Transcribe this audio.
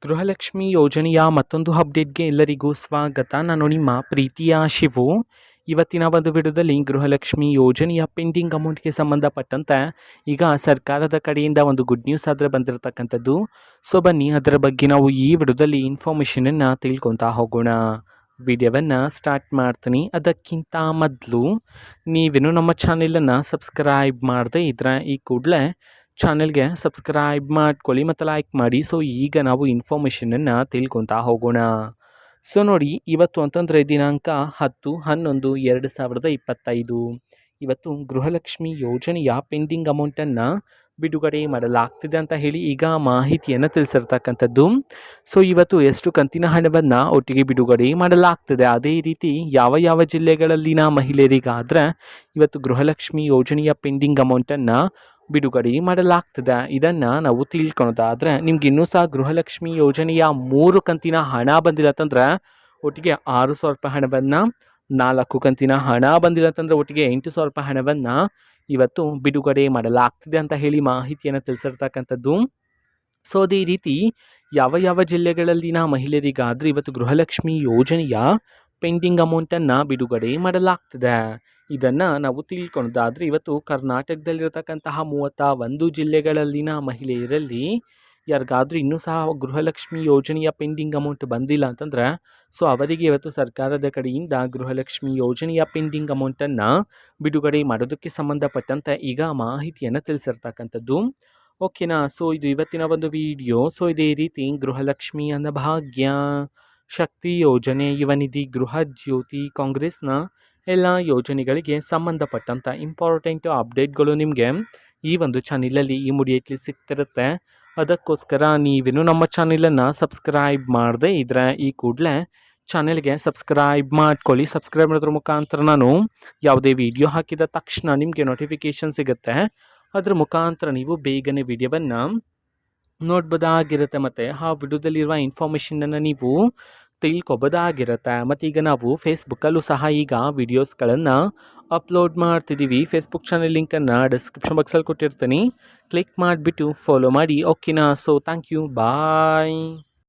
ಗೃಹಲಕ್ಷ್ಮಿ ಯೋಜನೆಯ ಮತ್ತೊಂದು ಅಪ್ಡೇಟ್ಗೆ ಎಲ್ಲರಿಗೂ ಸ್ವಾಗತ. ನಾನು ನಿಮ್ಮ ಪ್ರೀತಿಯ ಶಿವು. ಇವತ್ತಿನ ಒಂದು ವಿಡಿಯೋದಲ್ಲಿ ಗೃಹಲಕ್ಷ್ಮಿ ಯೋಜನೆಯ ಪೆಂಡಿಂಗ್ ಅಮೌಂಟ್ಗೆ ಸಂಬಂಧಪಟ್ಟಂತೆ ಈಗ ಸರ್ಕಾರದ ಕಡೆಯಿಂದ ಒಂದು ಗುಡ್ ನ್ಯೂಸ್ ಆದರೆ ಬಂದಿರತಕ್ಕಂಥದ್ದು. ಸೊ ಬನ್ನಿ ಅದರ ಬಗ್ಗೆ ನಾವು ಈ ವಿಡಿಯೋದಲ್ಲಿ ಇನ್ಫಾರ್ಮೇಷನನ್ನು ತಿಳ್ಕೊತಾ ಹೋಗೋಣ. ವಿಡಿಯೋವನ್ನು ಸ್ಟಾರ್ಟ್ ಮಾಡ್ತೀನಿ. ಅದಕ್ಕಿಂತ ಮೊದಲು ನೀವೇನು ನಮ್ಮ ಚಾನೆಲನ್ನು ಸಬ್ಸ್ಕ್ರೈಬ್ ಮಾಡದೆ ಇದ್ರೆ ಈ ಕೂಡಲೇ ಚಾನೆಲ್ಗೆ ಸಬ್ಸ್ಕ್ರೈಬ್ ಮಾಡ್ಕೊಳ್ಳಿ ಮತ್ತು ಲೈಕ್ ಮಾಡಿ. ಸೊ ಈಗ ನಾವು ಇನ್ಫಾರ್ಮೇಷನನ್ನು ತಿಳ್ಕೊತಾ ಹೋಗೋಣ. ಸೊ ನೋಡಿ, ಇವತ್ತು ಅಂತಂದರೆ ದಿನಾಂಕ 10/11/2025 ಇವತ್ತು ಗೃಹಲಕ್ಷ್ಮಿ ಯೋಜನೆಯ ಪೆಂಡಿಂಗ್ ಅಮೌಂಟನ್ನು ಬಿಡುಗಡೆ ಮಾಡಲಾಗ್ತಿದೆ ಅಂತ ಹೇಳಿ ಈಗ ಮಾಹಿತಿಯನ್ನು ತಿಳಿಸಿರ್ತಕ್ಕಂಥದ್ದು. ಸೊ ಇವತ್ತು ಎಷ್ಟು ಕಂತಿನ ಹಣವನ್ನು ಒಟ್ಟಿಗೆ ಬಿಡುಗಡೆ ಮಾಡಲಾಗ್ತದೆ, ಅದೇ ರೀತಿ ಯಾವ ಯಾವ ಜಿಲ್ಲೆಗಳಲ್ಲಿನ ಮಹಿಳೆಯರಿಗಾದರೆ ಇವತ್ತು ಗೃಹಲಕ್ಷ್ಮಿ ಯೋಜನೆಯ ಪೆಂಡಿಂಗ್ ಅಮೌಂಟನ್ನು ಬಿಡುಗಡೆ ಮಾಡಲಾಗ್ತದೆ, ಇದನ್ನು ನಾವು ತಿಳ್ಕೊಳೋದಾದರೆ ನಿಮ್ಗೆ ಇನ್ನೂ ಸಹ ಗೃಹಲಕ್ಷ್ಮಿ ಯೋಜನೆಯ 3 ಕಂತಿನ ಹಣ ಬಂದಿಲ್ಲ ಅಂತಂದ್ರೆ ಒಟ್ಟಿಗೆ 6,000 ರೂಪಾಯಿ ಹಣವನ್ನು, 4 ಕಂತಿನ ಹಣ ಬಂದಿಲ್ಲ ಅಂತಂದರೆ ಒಟ್ಟಿಗೆ 8,000 ರೂಪಾಯಿ ಹಣವನ್ನು ಇವತ್ತು ಬಿಡುಗಡೆ ಮಾಡಲಾಗ್ತಿದೆ ಅಂತ ಹೇಳಿ ಮಾಹಿತಿಯನ್ನು ತಿಳಿಸಿರ್ತಕ್ಕಂಥದ್ದು. ಸೊ ಅದೇ ರೀತಿ ಯಾವ ಯಾವ ಜಿಲ್ಲೆಗಳಲ್ಲಿನ ಮಹಿಳೆಯರಿಗಾದರೆ ಇವತ್ತು ಗೃಹಲಕ್ಷ್ಮಿ ಯೋಜನೆಯ ಪೆಂಡಿಂಗ್ ಅಮೌಂಟನ್ನು ಬಿಡುಗಡೆ ಮಾಡಲಾಗ್ತದೆ, ಇದನ್ನು ನಾವು ತಿಳ್ಕೊಳೋದಾದರೆ ಇವತ್ತು ಕರ್ನಾಟಕದಲ್ಲಿರತಕ್ಕಂತಹ 31 ಜಿಲ್ಲೆಗಳಲ್ಲಿನ ಮಹಿಳೆಯರಲ್ಲಿ ಯಾರಿಗಾದರೂ ಇನ್ನೂ ಸಹ ಗೃಹಲಕ್ಷ್ಮಿ ಯೋಜನೆಯ ಪೆಂಡಿಂಗ್ ಅಮೌಂಟ್ ಬಂದಿಲ್ಲ ಅಂತಂದರೆ ಸೊ ಅವರಿಗೆ ಇವತ್ತು ಸರ್ಕಾರದ ಕಡೆಯಿಂದ ಗೃಹಲಕ್ಷ್ಮಿ ಯೋಜನೆಯ ಪೆಂಡಿಂಗ್ ಅಮೌಂಟನ್ನು ಬಿಡುಗಡೆ ಮಾಡೋದಕ್ಕೆ ಸಂಬಂಧಪಟ್ಟಂತೆ ಈಗ ಮಾಹಿತಿಯನ್ನು ತಿಳಿಸಿರ್ತಕ್ಕಂಥದ್ದು. ಓಕೆನಾ. ಸೊ ಇದು ಇವತ್ತಿನ ಒಂದು ವಿಡಿಯೋ. ಸೊ ಇದೇ ರೀತಿ ಗೃಹಲಕ್ಷ್ಮಿ ಅನ್ನಭಾಗ್ಯ, ಶಕ್ತಿ ಯೋಜನೆ, ಯುವ ನಿಧಿ, ಗೃಹ ಜ್ಯೋತಿ, ಕಾಂಗ್ರೆಸ್ನ ಎಲ್ಲ ಯೋಜನೆಗಳಿಗೆ ಸಂಬಂಧಪಟ್ಟಂಥ ಇಂಪಾರ್ಟೆಂಟ್ ಅಪ್ಡೇಟ್ಗಳು ನಿಮಗೆ ಈ ಒಂದು ಚಾನಲಲ್ಲಿ ಇಮಿಡಿಯೇಟ್ಲಿ ಸಿಗ್ತಿರುತ್ತೆ. ಅದಕ್ಕೋಸ್ಕರ ನೀವೇನು ನಮ್ಮ ಚಾನಲನ್ನು ಸಬ್ಸ್ಕ್ರೈಬ್ ಮಾಡದೆ ಇದ್ರೆ ಈ ಕೂಡಲೇ ಚಾನೆಲ್ಗೆ ಸಬ್ಸ್ಕ್ರೈಬ್ ಮಾಡ್ಕೊಳ್ಳಿ. ಸಬ್ಸ್ಕ್ರೈಬ್ ಮಾಡೋದ್ರ ಮುಖಾಂತರ ನಾನು ಯಾವುದೇ ವಿಡಿಯೋ ಹಾಕಿದ ತಕ್ಷಣ ನಿಮಗೆ ನೋಟಿಫಿಕೇಷನ್ ಸಿಗುತ್ತೆ. ಅದರ ಮುಖಾಂತರ ನೀವು ಬೇಗನೆ ವಿಡಿಯೋವನ್ನು ನೋಡ್ಬೋದಾಗಿರುತ್ತೆ ಮತ್ತು ಆ ವಿಡಿಯೋದಲ್ಲಿರುವ ಇನ್ಫಾರ್ಮೇಷನನ್ನು ನೀವು ತಿಳ್ಕೊಬೋದಾಗಿರುತ್ತೆ. ಮತ್ತು ಈಗ ನಾವು ಫೇಸ್ಬುಕ್ಕಲ್ಲೂ ಸಹ ಈಗ ವಿಡಿಯೋಸ್ಗಳನ್ನು ಅಪ್ಲೋಡ್ ಮಾಡ್ತಿದ್ದೀವಿ. ಫೇಸ್ಬುಕ್ ಚಾನಲ್ ಲಿಂಕನ್ನು ಡಿಸ್ಕ್ರಿಪ್ಷನ್ ಬಾಕ್ಸಲ್ಲಿ ಕೊಟ್ಟಿರ್ತೀನಿ, ಕ್ಲಿಕ್ ಮಾಡಿಬಿಟ್ಟು ಫಾಲೋ ಮಾಡಿ. ಓಕೆನಾ. So thank you, bye.